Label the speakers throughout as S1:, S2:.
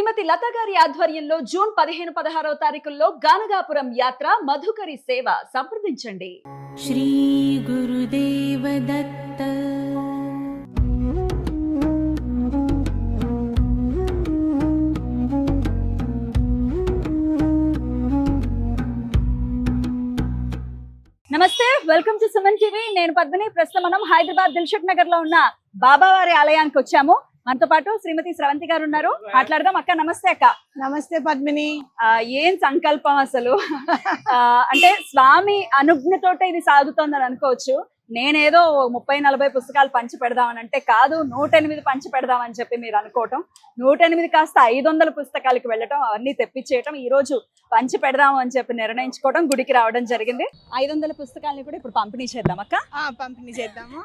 S1: శ్రీమతి లత గారి ఆధ్వర్యంలో జూన్ 15-16 తారీఖుల్లో గానగాపురం యాత్ర మధుకరి సేవ సంప్రదించండి.
S2: శ్రీ గురుదేవ దత్త.
S1: నమస్తే, వెల్కమ్ టు సుమన్ టీవీ. నేను పద్మిని. ప్రస్తుతం మనం హైదరాబాద్ దిల్సుఖ్ నగర్ లో ఉన్న బాబావారి ఆలయానికి వచ్చాము. మనతో పాటు శ్రీమతి స్రవంతి గారు ఉన్నారు. మాట్లాడదాం. అక్క నమస్తే. అక్క
S3: నమస్తే పద్మిని.
S1: ఏం సంకల్పం అసలు. అంటే స్వామి అనుజ్ఞతోటే ఇది సాగుతోందని అనుకోవచ్చు. నేనేదో 30-40 పుస్తకాలు పంచి పెడదామని అంటే కాదు, 108 పంచి పెడదామని చెప్పి మీరు అనుకోవటం, 108 కాస్త 500 పుస్తకాలకి వెళ్ళటం, అవన్నీ తెప్పించేయటం, ఈ రోజు పంచి పెడదాము అని చెప్పి నిర్ణయించుకోవడం, గుడికి రావడం జరిగింది. 500 పుస్తకాలని కూడా ఇప్పుడు పంపిణీ చేద్దాం అక్క.
S3: పంపిణీ చేద్దాము.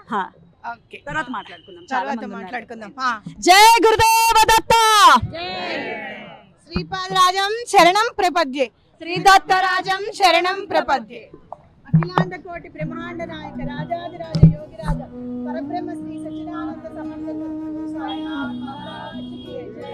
S3: ఓకే,
S1: తర్వాత మాట్లాడుకుందాం.
S3: జై గురుదేవ దత్త. శ్రీపాదరాజం శరణం ప్రపద్యే. శ్రీ దత్తరాజం శరణం ప్రపద్యే. అఖిలాండ కోటి బ్రహ్మాండ నాయక రాజాదిరాజ యోగిరాజ పరబ్రహ్మ శ్రీ సచ్చిదానంద సమర్థ గురు సాయినాథ్ మహారాజ్ కి జై.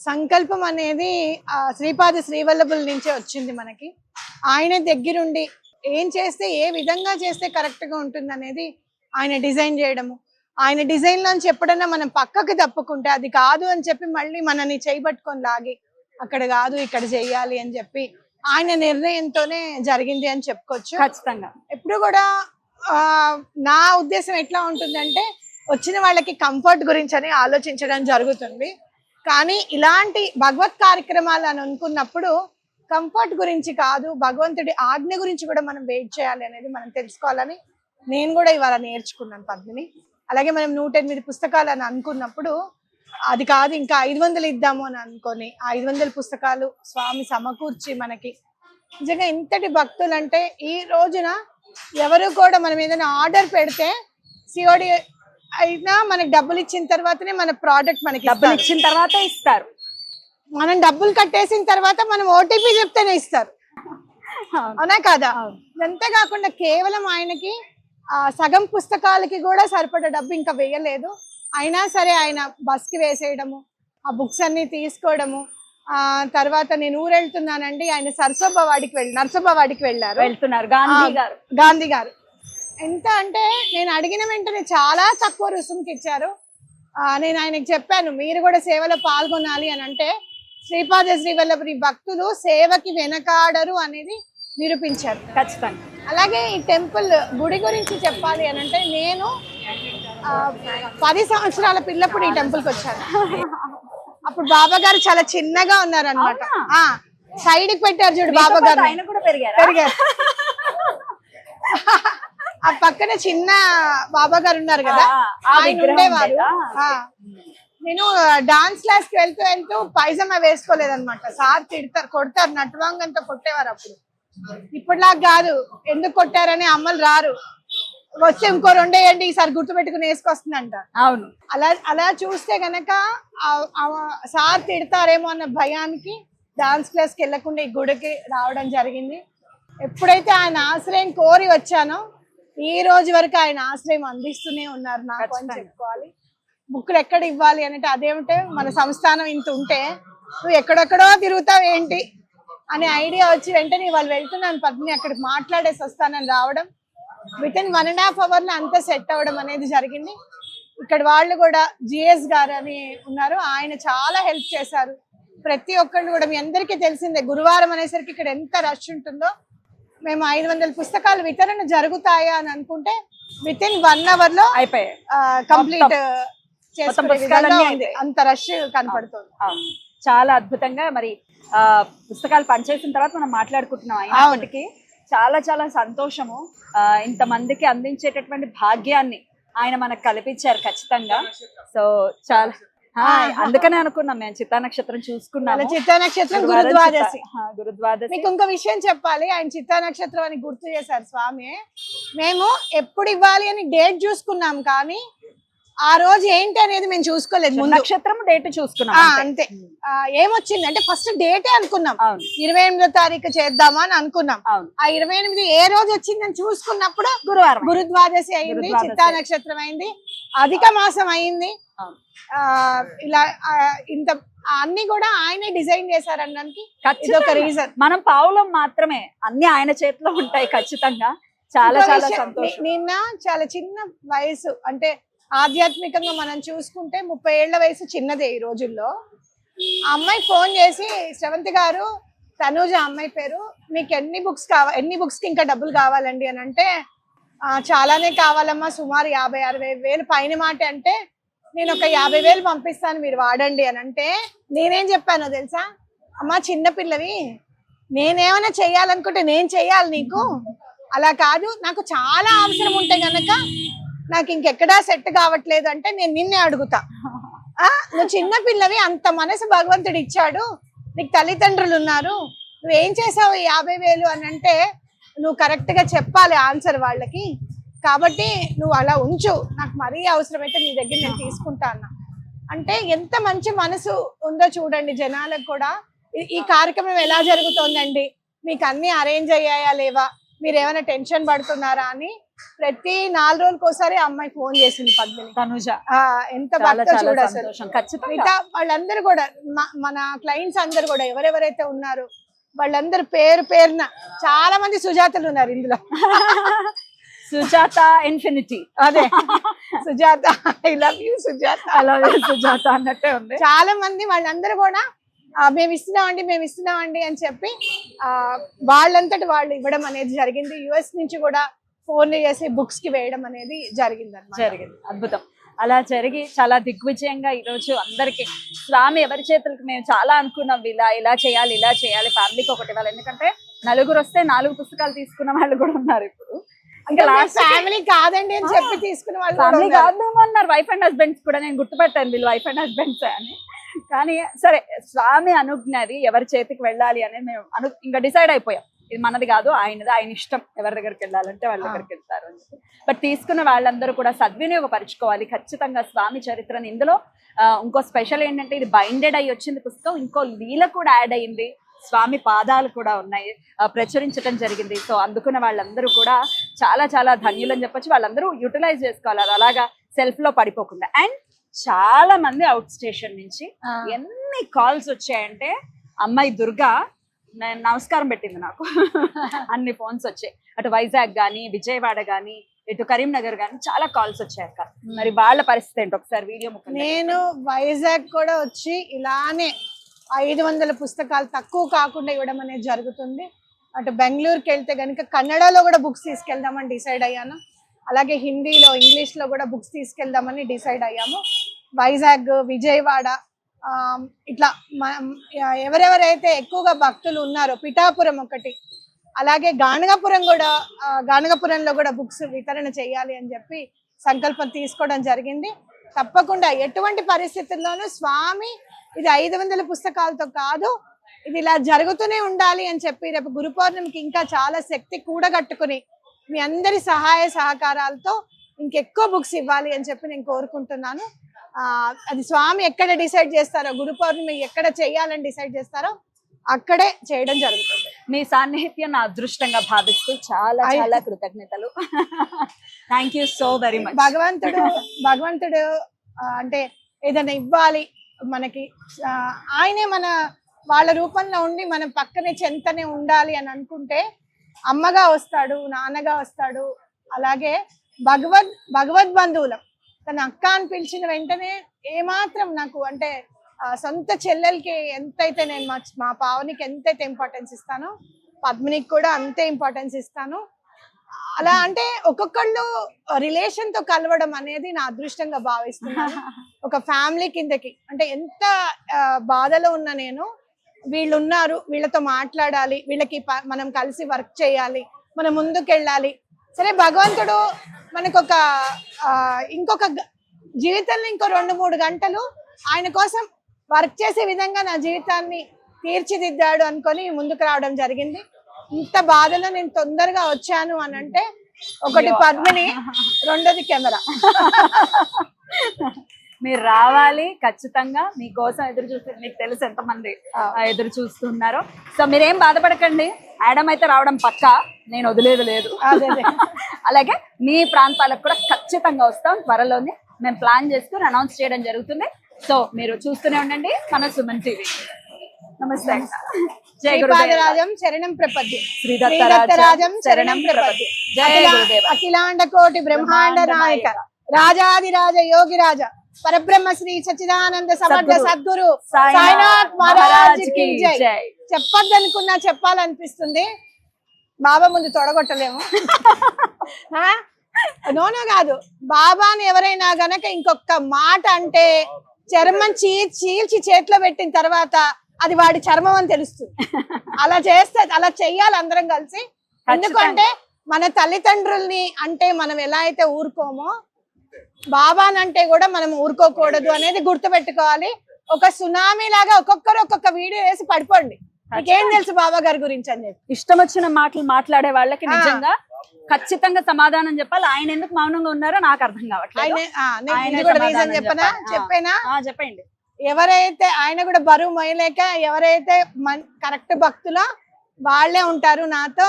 S3: సంకల్పం అనేది శ్రీపాద శ్రీవల్లభుల నుంచే వచ్చింది మనకి. ఆయన దగ్గరుండి ఏం చేస్తే, ఏ విధంగా చేస్తే కరెక్ట్ గా ఉంటుంది అనేది ఆయన డిజైన్ చేయడము. ఆయన డిజైన్ లోంచి ఎప్పుడన్నా మనం పక్కకి తప్పుకుంటే అది కాదు అని చెప్పి మళ్ళీ మనని చేయబట్టుకొని లాగి అక్కడ కాదు ఇక్కడ చెయ్యాలి అని చెప్పి ఆయన నిర్ణయంతోనే జరిగింది అని చెప్పుకోవచ్చు.
S1: ఖచ్చితంగా.
S3: ఎప్పుడు కూడా నా ఉద్దేశం ఎట్లా ఉంటుందంటే, వచ్చిన వాళ్ళకి కంఫర్ట్ గురించి అని ఆలోచించడం జరుగుతుంది. కానీ ఇలాంటి భగవత్ కార్యక్రమాలు అని అనుకున్నప్పుడు కంఫర్ట్ గురించి కాదు, భగవంతుడి ఆజ్ఞ గురించి కూడా మనం వెయిట్ చేయాలి అనేది మనం తెలుసుకోవాలని నేను కూడా ఇవాళ నేర్చుకున్నాను పద్మిని. అలాగే మనం 108 పుస్తకాలు అని అనుకున్నప్పుడు అది కాదు, ఇంకా 500 ఇద్దాము అని అనుకొని 500 పుస్తకాలు స్వామి సమకూర్చి మనకి నిజంగా ఇంతటి భక్తులు అంటే, ఈ రోజున ఎవరు కూడా మనం ఏదైనా ఆర్డర్ పెడితే సిఓడి అయినా మనకి డబ్బులు ఇచ్చిన తర్వాతనే మన ప్రోడక్ట్ మనకి
S1: డబ్బులు ఇచ్చిన తర్వాత ఇస్తారు.
S3: మనం డబ్బులు కట్టేసిన తర్వాత మనం ఓటీపీ చెప్తేనే ఇస్తారు, అవునా కాదా? అంతే కాకుండా కేవలం ఆయనకి సగం పుస్తకాలకి కూడా సరిపడ డబ్బు ఇంకా వేయలేదు. అయినా సరే ఆయన బస్ కి వేసేయడము, ఆ బుక్స్ అన్ని తీసుకోవడము. తర్వాత నేను ఊరు వెళ్తున్నానండి, ఆయన నరసోబావాడికి వెళ్తున్నారు గాంధీ గారు. ఎంత అంటే నేను అడిగిన వెంటనే చాలా తక్కువ రుసుముకి ఇచ్చారు. నేను ఆయనకి చెప్పాను, మీరు కూడా సేవలో పాల్గొనాలి అని అంటే శ్రీపాద శ్రీవల్లభుని భక్తులు సేవకి వెనకాడరు అనేది నిరూపించారు.
S1: ఖచ్చితంగా.
S3: అలాగే ఈ టెంపుల్ గుడి గురించి చెప్పాలి అని అంటే, నేను 10 సంవత్సరాల పిల్లప్పుడు ఈ టెంపుల్కి వచ్చాను. అప్పుడు బాబా గారు చాలా చిన్నగా ఉన్నారు అనమాట. సైడ్ కి పెట్టారు చూడు బాబా గారు,
S1: ఆయన కూడా పెరిగారు.
S3: ఆ పక్కన చిన్న బాబా గారు ఉన్నారు కదా, ఆయన ఉండేవారు. నేను డాన్స్ క్లాస్ కి వెళ్తూ పైజమా వేసుకోలేదన్నమాట. సార్ తిడతారు, కొడతారు, నటువాంగంతో కొట్టేవారు అప్పుడు. ఇప్పటిలాగా కాదు, ఎందుకు కొట్టారని అమ్మలు రారు, వస్తే ఇంకో 2 వేయండి ఈసారి గుర్తు పెట్టుకుని వేసుకొస్తుందంట.
S1: అవును.
S3: అలా చూస్తే గనక సార్ తిడతారేమో అన్న భయానికి డాన్స్ క్లాస్ కి వెళ్లకుండా ఈ గుడికి రావడం జరిగింది. ఎప్పుడైతే ఆయన ఆశ్రయం కోరి వచ్చానో ఈ రోజు వరకు ఆయన ఆశ్రయం అందిస్తూనే ఉన్నారు నాకు అని చెప్పుకోవాలి. బుక్కులు ఎక్కడ ఇవ్వాలి అంటే, అదేమిటే మన సంస్థానం ఇంత ఉంటే నువ్వు ఎక్కడెక్కడో తిరుగుతావు ఏంటి అనే ఐడియా వచ్చి వెంటనే వాళ్ళు వెళ్తున్నాను పద్మిని అక్కడికి మాట్లాడేసి వస్తానని రావడం, వితిన్ 1.5 hours లో అంతా సెట్ అవ్వడం అనేది జరిగింది. ఇక్కడ వాళ్ళు కూడా జిఎస్ గారు అని ఉన్నారు, ఆయన చాలా హెల్ప్ చేశారు. ప్రతి ఒక్కళ్ళు కూడా, మీ అందరికీ తెలిసిందే గురువారం అనేసరికి ఇక్కడ ఎంత రష్ ఉంటుందో. మేము 500 పుస్తకాలు వితరణ జరుగుతాయా అని అనుకుంటే వితిన్ 1 hour లో
S1: అయిపోయాయి,
S3: కంప్లీట్ అంత రష్ కనపడుతుంది.
S1: చాలా అద్భుతంగా. మరి పుస్తకాలు పనిచేసిన తర్వాత మనం మాట్లాడుకుంటున్నాం. అయినప్పటికీ చాలా చాలా సంతోషము. ఇంతమందికి అందించేటటువంటి భాగ్యాన్ని ఆయన మనకు కల్పించారు ఖచ్చితంగా. సో అందుకనే అనుకున్నాం మేము చిత్తా నక్షత్రం చూసుకున్నాము.
S3: చిత్తా నక్షత్రం గురుద్వాదశి.
S1: గురుద్వాదశి.
S3: మీకు ఇంకో విషయం చెప్పాలి, ఆయన చిత్తా నక్షత్రం అని గుర్తు చేశారు స్వామి. మేము ఎప్పుడు ఇవ్వాలి అని డేట్ చూసుకున్నాం, కానీ ఆ రోజు ఏంటి అనేది మేము చూసుకోలేదు. ముందు
S1: నక్షత్రం డేట్ చూసుకున్నాం
S3: అంతే. ఏమొచ్చింది అంటే ఫస్ట్ డేటే అనుకున్నాం, 28వ తారీఖు చేద్దామా అని అనుకున్నాం. ఆ 28 ఏ రోజు వచ్చిందని చూసుకున్నప్పుడు
S1: గురువారం
S3: గురుద్వాదశి అయింది, చిత్తా నక్షత్రం అయింది, అధిక మాసం అయింది. ఇలా ఇంత అన్ని కూడా ఆయనే డిజైన్ చేశారనడానికి ఇదొక రీజన్.
S1: మనం పావులం మాత్రమే, అన్ని ఆయన చేతిలో ఉంటాయి ఖచ్చితంగా. చాలా చాలా సంతోషం.
S3: నిన్న చాలా చిన్న వయసు, అంటే ఆధ్యాత్మికంగా మనం చూసుకుంటే 30 ఏళ్ల వయసు చిన్నదే ఈ రోజుల్లో. ఆ అమ్మాయి ఫోన్ చేసి, శ్రవంతి గారు, తనూజ అమ్మాయి పేరు, మీకు ఎన్ని బుక్స్ కి ఇంకా డబ్బులు కావాలండి అని అంటే, చాలానే కావాలమ్మా, సుమారు 50-60 వేలు పైన మాట. అంటే నేను ఒక 50 వేలు పంపిస్తాను, మీరు వాడండి అని అంటే, నేనేం చెప్పానో తెలుసా, అమ్మా చిన్నపిల్లవి, నేనేమైనా చెయ్యాలనుకుంటే నేను చెయ్యాలి, నీకు అలా కాదు, నాకు చాలా అవసరం ఉంటే గనక నాకు ఇంకెక్కడా సెట్ కావట్లేదు అంటే నేను నిన్నే అడుగుతా. నువ్వు చిన్నపిల్లవి, అంత మనసు భగవంతుడు ఇచ్చాడు, నీకు తల్లిదండ్రులు ఉన్నారు, నువ్వేం చేసావు 50 వేలు అని అంటే నువ్వు కరెక్ట్ గా చెప్పాలి ఆన్సర్ వాళ్ళకి. కాబట్టి నువ్వు అలా ఉంచు, నాకు మరీ అవసరమైతే నీ దగ్గర నేను తీసుకుంటా అన్న. అంటే ఎంత మంచి మనసు ఉందో చూడండి జనాలకు కూడా. ఈ కార్యక్రమం ఎలా జరుగుతోందండి, మీకు అన్ని అరేంజ్ అయ్యాయా లేవా, మీరు ఏమైనా టెన్షన్ పడుతున్నారా అని ప్రతి 4 రోజులకు ఒకసారి అమ్మాయి ఫోన్ చేసింది పద్మిని.
S1: తనుజ
S3: ఎంత భక్త చూడ అసలు.
S1: ఖచ్చితంగా
S3: వాళ్ళందరూ కూడా మన క్లయింట్స్ అందరు కూడా ఎవరెవరైతే ఉన్నారు వాళ్ళందరూ పేరున చాలా మంది సుజాతలు ఉన్నారు ఇందులో.
S1: సుజాత ఇన్ఫినిటీ,
S3: అదే Sujatha, I love you Sujatha,
S1: Sujatha అన్నట్టే ఉంది.
S3: చాలా మంది వాళ్ళందరూ కూడా మేము ఇస్తున్నామండి అని చెప్పి వాళ్ళంతటి వాళ్ళు ఇవ్వడం అనేది జరిగింది. యుఎస్ నుంచి కూడా ఫోన్ చేసి బుక్స్ కి వేయడం అనేది జరిగింది.
S1: అద్భుతం. అలా జరిగి చాలా దిగ్విజయంగా ఈ రోజు అందరికి స్వామి ఎవరి చేతులకు, మేము చాలా అనుకున్నాం ఇలా చేయాలి ఫ్యామిలీకి ఒకటి ఇవ్వాలి. ఎందుకంటే 4 వస్తే 4 పుస్తకాలు తీసుకున్న వాళ్ళు కూడా ఉన్నారు. ఇప్పుడు
S3: ఇంకా ఫ్యామిలీ కాదండి అని చెప్పి తీసుకున్న వాళ్ళు
S1: ఫ్యామిలీ కాదు అన్నారు. వైఫ్ అండ్ హస్బెండ్స్ కూడా నేను గుర్తుపెట్టాను, వీళ్ళు వైఫ్ అండ్ హస్బెండ్స్ అని. కానీ సరే, స్వామి అనుజ్ఞది ఎవరి చేతికి వెళ్ళాలి అనేది మేము ఇంకా డిసైడ్ అయిపోయాం. ఇది మనది కాదు, ఆయనది, ఆయన ఇష్టం, ఎవరి దగ్గరికి వెళ్ళాలంటే వాళ్ళ దగ్గరికి వెళ్తారు అని. బట్ తీసుకున్న వాళ్ళందరూ కూడా సద్వినియోగపరచుకోవాలి ఖచ్చితంగా స్వామి చరిత్రని. ఇందులో ఇంకో స్పెషల్ ఏంటంటే, ఇది బైండెడ్ అయ్యి వచ్చింది పుస్తకం, ఇంకో లీల కూడా యాడ్ అయ్యింది, స్వామి పాదాలు కూడా ఉన్నాయి, ప్రచురించడం జరిగింది. సో అందుకున్న వాళ్ళందరూ కూడా చాలా చాలా ధన్యులని చెప్పొచ్చు. వాళ్ళందరూ యూటిలైజ్ చేసుకోవాలి, అది అలాగా సెల్ఫ్ లో పడిపోకుండా. అండ్ చాలా మంది అవుట్ స్టేషన్ నుంచి ఎన్ని కాల్స్ వచ్చాయంటే, అమ్మాయి దుర్గా నమస్కారం పెట్టింది నాకు. అన్ని ఫోన్స్ వచ్చాయి, అటు వైజాగ్ గానీ, విజయవాడ గానీ, ఇటు కరీంనగర్ గానీ చాలా కాల్స్ వచ్చాయక్క. మరి వాళ్ళ పరిస్థితి ఏంటి ఒకసారి వీడియో ముఖ్యం.
S3: నేను వైజాగ్ కూడా వచ్చి ఇలానే 500 పుస్తకాలు తక్కువ కాకుండా ఇవ్వడం అనేది జరుగుతుంది. అటు బెంగళూరుకి వెళ్తే కనుక కన్నడలో కూడా బుక్స్ తీసుకెళ్దామని డిసైడ్ అయ్యాను. అలాగే హిందీలో, ఇంగ్లీష్లో కూడా బుక్స్ తీసుకెళ్దామని డిసైడ్ అయ్యాము. వైజాగ్, విజయవాడ, ఇట్లా ఎవరెవరైతే ఎక్కువగా భక్తులు ఉన్నారో, పిఠాపురం ఒకటి, అలాగే గానగాపురంలో కూడా బుక్స్ వితరణ చేయాలి అని చెప్పి సంకల్పం తీసుకోవడం జరిగింది. తప్పకుండా ఎటువంటి పరిస్థితుల్లోనూ స్వామి ఇది 500 పుస్తకాలతో కాదు, ఇది ఇలా జరుగుతూనే ఉండాలి అని చెప్పి రేపు గురు పౌర్ణమికి ఇంకా చాలా శక్తి కూడగట్టుకుని మీ అందరి సహాయ సహకారాలతో ఇంకెక్కువ బుక్స్ ఇవ్వాలి అని చెప్పి నేను కోరుకుంటున్నాను. అది స్వామి ఎక్కడ డిసైడ్ చేస్తారో, గురు పౌర్ణమి ఎక్కడ చేయాలని డిసైడ్ చేస్తారో అక్కడే చేయడం జరుగుతుంది.
S1: మీ సాన్నిహిత్యం నా అదృష్టంగా భావిస్తూ చాలా చాలా కృతజ్ఞతలు. Thank you so very much.
S3: భగవంతుడు అంటే ఏదైనా ఇవ్వాలి మనకి, ఆయనే మన వాళ్ళ రూపంలో ఉండి మన పక్కనే చెంతనే ఉండాలి అని అనుకుంటే అమ్మగా వస్తాడు, నాన్నగా వస్తాడు. అలాగే భగవద్ బంధువులం, తన అక్క అని పిలిచిన వెంటనే ఏమాత్రం నాకు అంటే సొంత చెల్లెలకి ఎంతైతే నేను మా పావనికి ఎంతైతే ఇంపార్టెన్స్ ఇస్తానో, పద్మినికి కూడా అంతే ఇంపార్టెన్స్ ఇస్తాను. అలా అంటే ఒక్కొక్కళ్ళు రిలేషన్ తో కలవడం అనేది నా అదృష్టంగా భావిస్తున్నాను. ఒక ఫ్యామిలీ కిందకి, అంటే ఎంత బాధలో ఉన్నా నేను, వీళ్ళు ఉన్నారు, వీళ్ళతో మాట్లాడాలి, వీళ్ళకి మనం కలిసి వర్క్ చేయాలి, మనం ముందుకెళ్ళాలి. సరే, భగవంతుడు మనకు ఇంకొక జీవితంలో ఇంకో 2-3 గంటలు ఆయన కోసం వర్క్ చేసే విధంగా నా జీవితాన్ని తీర్చిదిద్దాడు అనుకొని ముందుకు రావడం జరిగింది. ఇంత బాధలో నేను తొందరగా వచ్చాను అని అంటే ఒకటి పద్మిని, రెండోది కెమెరా.
S1: మీరు రావాలి ఖచ్చితంగా, మీకోసం ఎదురు చూస్తే మీకు తెలుసు ఎంతమంది ఎదురు చూస్తున్నారో. సో మీరేం బాధపడకండి, యాడమ్ అయితే రావడం పక్కా, నేను వదిలేదు లేదు. అలాగే మీ ప్రాంతాలకు కూడా ఖచ్చితంగా వస్తాం, త్వరలోనే మేము ప్లాన్ చేసుకుని అనౌన్స్ చేయడం జరుగుతుంది. సో మీరు చూస్తూనే ఉండండి మన సుమన్ టీవీ. నమస్తే. జై
S3: శ్రీపాదరాజం శరణం ప్రపద్యం,
S1: శ్రీ దత్తరాజం శరణం ప్రపద్యం. జై గురుదేవ.
S3: అఖిలాండ కోటి బ్రహ్మాండ నాయక రాజాదిరాజ యోగిరాజ పరబ్రహ్మ శ్రీ సచ్చిదానంద సమర్థ సద్గురు సాయినాథ్ మహారాజ్ కి జై. చెప్పొద్దనుకున్నా చెప్పాలనిపిస్తుంది, బాబా ముందు తొడగొట్టలేము. నోనో కాదు, బాబాని ఎవరైనా గనక ఇంకొక మాట అంటే చర్మం చీల్చి చేతిలో పెట్టిన తర్వాత అది వాడి చర్మం అని తెలుస్తుంది. అలా చేస్తే, అలా చెయ్యాలి అందరం కలిసి. ఎందుకంటే మన తల్లిదండ్రుల్ని అంటే మనం ఎలా అయితే ఊరుకోమో, బాబానంటే కూడా మనం ఊరుకోకూడదు అనేది గుర్తుపెట్టుకోవాలి. ఒక సునామీ లాగా ఒక్కొక్కరు ఒక్కొక్క వీడియో వేసి పడిపోండి, మీకేం తెలుసు బాబా గారి గురించి అని చెప్పి.
S1: ఇష్టం వచ్చిన మాటలు మాట్లాడే వాళ్ళకి నిజంగా ఖచ్చితంగా సమాధానం చెప్పాలి. ఆయన ఎందుకు మౌనంగా ఉన్నారో నాకు అర్థం కావట్లేదు.
S3: చెప్పేనా?
S1: చెప్పండి.
S3: ఎవరైతే ఆయన కూడా బరువు మొయ్యలేక ఎవరైతే కరెక్ట్ భక్తులో వాళ్ళే ఉంటారు. నాతో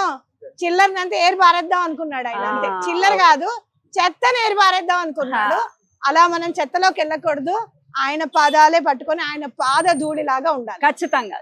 S3: చిల్లరనంతా ఏరు పారేద్దాం అనుకున్నాడు ఆయన. అంతే, చిల్లర కాదు, చెత్తని ఏరు పారేద్దాం అనుకున్నాడు. అలా మనం చెత్తలోకి వెళ్ళకూడదు, ఆయన పాదాలే పట్టుకొని ఆయన పాద ధూళిలాగా ఉండాలి
S1: ఖచ్చితంగా.